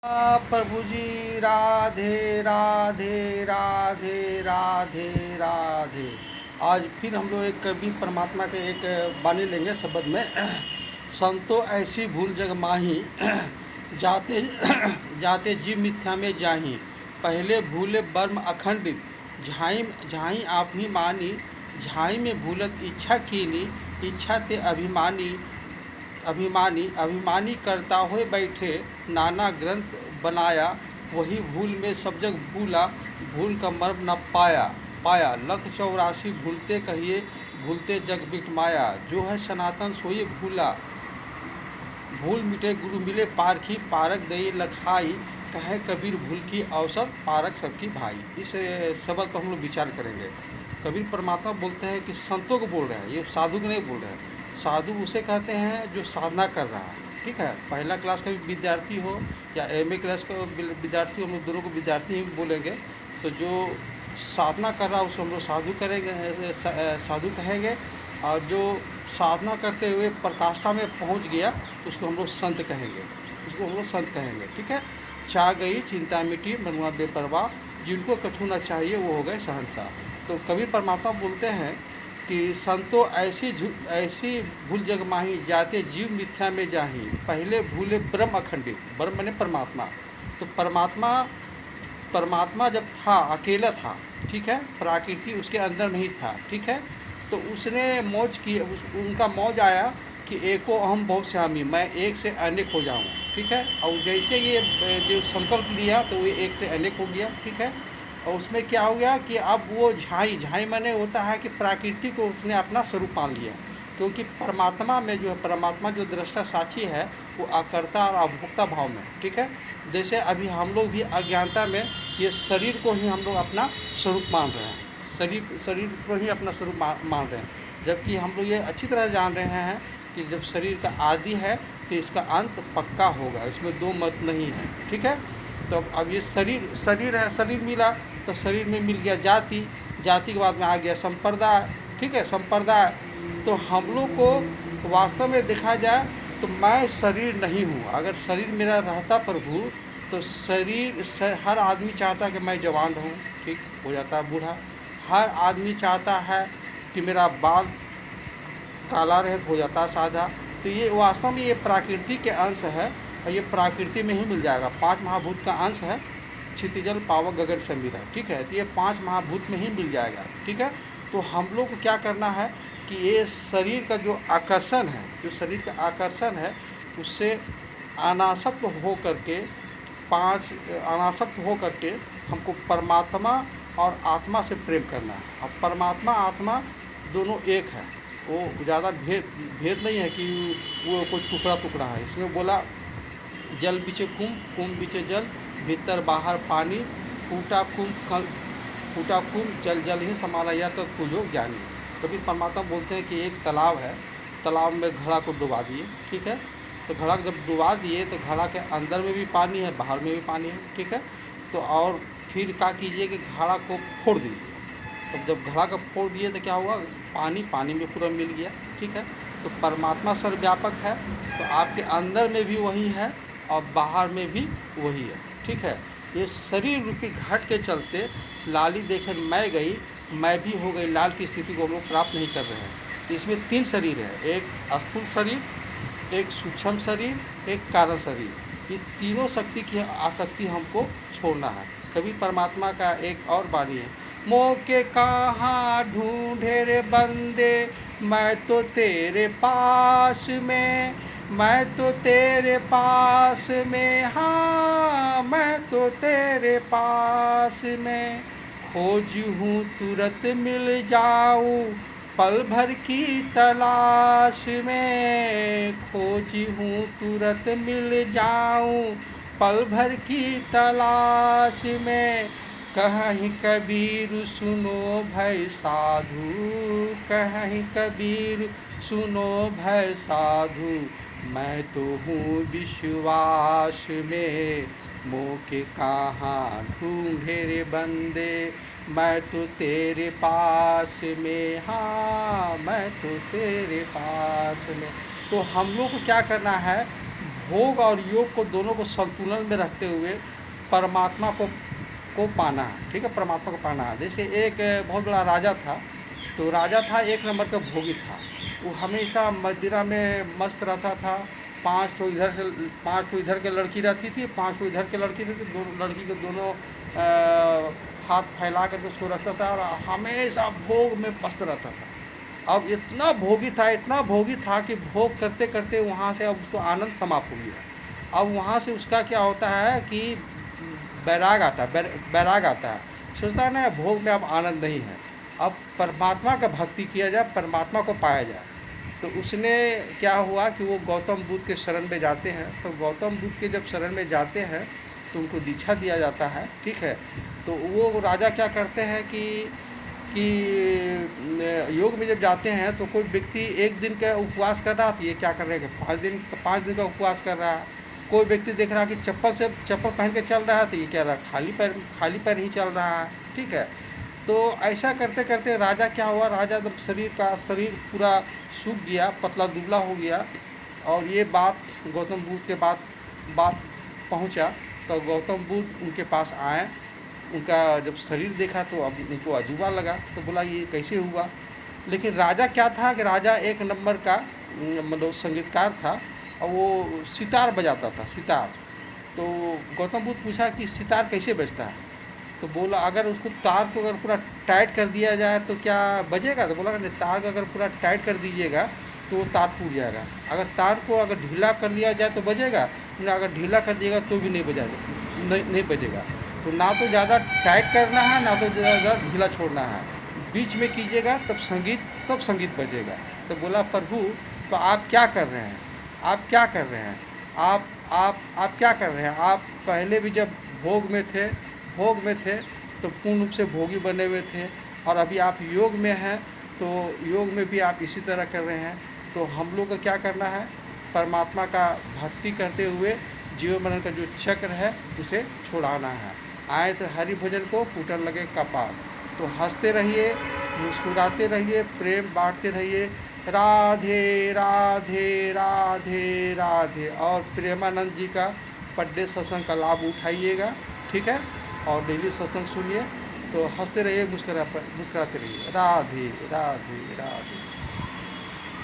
प्रभु जी राधे राधे राधे राधे राधे। आज फिर हम लोग एक कवि परमात्मा के एक वाणी लेंगे शब्द में। संतो ऐसी भूल जग माही, जाते जाते जीव मिथ्या में जाही। पहले भूले बर्म अखंडित, झाई झाई आप ही मानी। झाई में भूलत इच्छा कीनी, इच्छा ते अभिमानी। अभिमानी करता हुए बैठे, नाना ग्रंथ बनाया। वही भूल में सब जग भूला, भूल का मर्म न पाया। लख 84 भूलते कहिए, भूलते जग बिट माया। जो है सनातन सोई भूला, भूल मिटे गुरु मिले पारखी। पारक दई लखाई, कहे कबीर भूल की अवसर, पारक सबकी भाई। इस शब्द पर हम लोग विचार करेंगे। कबीर परमात्मा बोलते हैं कि संतों को बोल रहे हैं, ये साधु को नहीं बोल रहे हैं। साधु उसे कहते हैं जो साधना कर रहा है, ठीक है। पहला क्लास का भी विद्यार्थी हो या एमए क्लास का विद्यार्थी हो, हम लोग दोनों को विद्यार्थी ही बोलेंगे। तो जो साधना कर रहा है उसको हम लोग साधु करेंगे, साधु कहेंगे। और जो साधना करते हुए पराकाष्ठा में पहुंच गया तो उसको हम लोग संत कहेंगे, ठीक है। चाह गई चिंता मिटी, मनुआ बेपरवाह, जिनको कछु न चाहिए वो हो गए शहंशाह। तो कबीर परमात्मा बोलते हैं कि संतो ऐसी भूल जग माही, जाते जीव मिथ्या में जाही। पहले भूले ब्रह्म अखंडित, ब्रह्म माने परमात्मा। तो परमात्मा जब था अकेला था, ठीक है, प्रकृति उसके अंदर नहीं था, ठीक है। तो उसने मौज की, उनका मौज आया कि एको अहम बहुत श्यामी, मैं एक से अनेक हो जाऊँ, ठीक है। और जैसे ये जो संकल्प लिया तो वो एक से अनेक हो गया, ठीक है। और उसमें क्या हो गया कि अब वो झाई माने होता है कि प्रकृति को उसने अपना स्वरूप मान लिया। क्योंकि परमात्मा में जो है, परमात्मा जो दृष्टा साक्षी है वो अकर्ता और अभोक्ता भाव में, ठीक है। जैसे अभी हम लोग भी अज्ञानता में ये शरीर को ही हम लोग अपना स्वरूप मान रहे हैं, शरीर को ही अपना स्वरूप मान रहे हैं। जबकि हम लोग ये अच्छी तरह जान रहे हैं कि जब शरीर का आदि है तो इसका अंत पक्का होगा, इसमें दो मत नहीं है, ठीक है। तो अब ये शरीर है, शरीर मिला तो शरीर में मिल गया जाति के बाद में आ गया संप्रदाय, ठीक है, संप्रदाय। तो हम लोग को वास्तव में देखा जाए तो मैं शरीर नहीं हूँ। अगर शरीर मेरा रहता प्रभु तो हर आदमी चाहता है कि मैं जवान रहूँ, ठीक हो जाता है बूढ़ा। हर आदमी चाहता है कि मेरा बाल काला रहे, हो जाता है सादा। तो ये वास्तव में ये प्रकृति के अंश है और ये प्रकृति में ही मिल जाएगा। 5 महाभूत का अंश है, क्षितिजल पावक गगन समीरा, ठीक है। तो ये 5 महाभूत में ही मिल जाएगा, ठीक है। तो हम लोग को क्या करना है कि ये शरीर का जो आकर्षण है, जो शरीर का आकर्षण है उससे अनासक्त हो करके हमको परमात्मा और आत्मा से प्रेम करना है। अब परमात्मा आत्मा दोनों एक है, वो ज़्यादा भेद नहीं है कि वो कोई टुकड़ा है। इसमें बोला जल बीचे कुंभ बीचे जल, भीतर बाहर पानी, फूटा कुंभ जल ही समाना या तो पूजो ज्ञानी। कबीर परमात्मा बोलते हैं कि एक तालाब है, तालाब में घड़ा को डुबा दिए, ठीक है। तो घड़ा जब डुबा दिए तो घड़ा के अंदर में भी पानी है, बाहर में भी पानी है, ठीक है। तो और फिर क्या कीजिए कि घड़ा को फोड़ दीजिए। तो जब घड़ा को फोड़ दिए तो क्या हुआ, पानी में पूरा मिल गया, ठीक है। तो परमात्मा सर्वव्यापक है, तो आपके अंदर में भी वही है और बाहर में भी वही है, ठीक है। ये शरीर रूपी घट के चलते लाली देखे मैं भी हो गई लाल की स्थिति को हम लोग प्राप्त नहीं कर रहे हैं। इसमें 3 शरीर है, एक स्थूल शरीर, एक सूक्ष्म शरीर, एक कारण शरीर। ये तीनों शक्ति की आसक्ति हमको छोड़ना है। कबीर परमात्मा का एक और वाणी है, मोके कहाँ ढूंढे रे बंदे, मैं तो तेरे पास में, मैं तो तेरे पास में, हाँ मैं तो तेरे पास में। खोज हूँ तुरंत मिल जाऊँ, पल भर की तलाश में। खोज हूँ तुरंत मिल जाऊँ, पल भर की तलाश में। कहीं कबीर सुनो भय साधु, कहीं कबीर सुनो भय साधु। मैं तो हूँ विश्वास में, मोके कहाँ ढूंढे रे बंदे, मैं तो तेरे पास में, हाँ मैं तो तेरे पास में। तो हम लोग को क्या करना है, भोग और योग को दोनों को संतुलन में रखते हुए परमात्मा को पाना है। ठीक है, परमात्मा को पाना है। जैसे एक बहुत बड़ा राजा था, तो राजा था एक नंबर का भोगी था। वो हमेशा मदिरा में मस्त रहता था। 5 ठो इधर से 5 ठो इधर के लड़की रहती थी, 5 ठो इधर के लड़की रहती थी। दोनों लड़की के दोनों हाथ फैला करके उसको रखता था और हमेशा भोग में मस्त रहता था। अब इतना भोगी था कि भोग करते करते वहाँ से अब उसको आनंद समाप्त हो गया। अब वहाँ से उसका क्या होता है कि बैराग आता है। सोचता है ना, भोग में अब आनंद नहीं है, अब परमात्मा का भक्ति किया जाए, परमात्मा को पाया जाए। तो उसने क्या हुआ कि वो गौतम बुद्ध के शरण में जाते हैं। तो गौतम बुद्ध के जब शरण में जाते हैं तो उनको दीक्षा दिया जाता है। ठीक है, तो वो राजा क्या करते हैं कि योग में जब जाते हैं तो कोई व्यक्ति एक दिन का उपवास कर रहा था, ये क्या कर रहे हैं 5 दिन का उपवास कर रहा है। कोई व्यक्ति देख रहा है कि चप्पल पहन के चल रहा है, तो ये क्या रहा खाली पैर ही चल रहा है। ठीक है, तो ऐसा करते करते राजा क्या हुआ, राजा जब शरीर पूरा सूख गया, पतला दुबला हो गया, और ये बात गौतम बुद्ध के बात पहुंचा। तो गौतम बुद्ध उनके पास आए, उनका जब शरीर देखा तो अब उनको अजूबा लगा, तो बोला ये कैसे हुआ। लेकिन राजा क्या था कि राजा एक नंबर का मतलब संगीतकार था, और वो सितार बजाता था, सितार। तो गौतम बुद्ध पूछा कि सितार कैसे बजता है। तो बोला अगर उसको तार को अगर पूरा टाइट कर दिया जाए तो क्या बजेगा। तो बोला नहीं, तार को अगर पूरा टाइट कर दीजिएगा तो वो तार टूट जाएगा। अगर तार को अगर ढीला कर दिया जाए तो बजेगा, अगर ढीला कर दिएगा तो भी नहीं बजेगा। तो ना तो ज़्यादा टाइट करना है, ना तो ज़्यादा ढीला छोड़ना है, बीच में कीजिएगा तब संगीत बजेगा। तो बोला प्रभु, तो आप क्या कर रहे हैं, आप क्या कर रहे हैं, आप क्या कर रहे हैं। आप पहले भी जब भोग में थे तो पूर्ण रूप से भोगी बने हुए थे, और अभी आप योग में हैं तो योग में भी आप इसी तरह कर रहे हैं। तो हम लोग को क्या करना है, परमात्मा का भक्ति करते हुए जीवन मरण का जो चक्र है उसे छुड़ाना है। आए तो हरि भजन को फूटन लगे कपाल। तो हंसते रहिए, मुस्कुराते रहिए, प्रेम बांटते रहिए। राधे राधे राधे राधे। और प्रेमानंद जी का पर डे सत्संग का लाभ उठाइएगा। ठीक है, और डेली सत्संग सुनिए। तो हंसते रहिए, मुस्कुराते रहिए। राधे राधे राधे।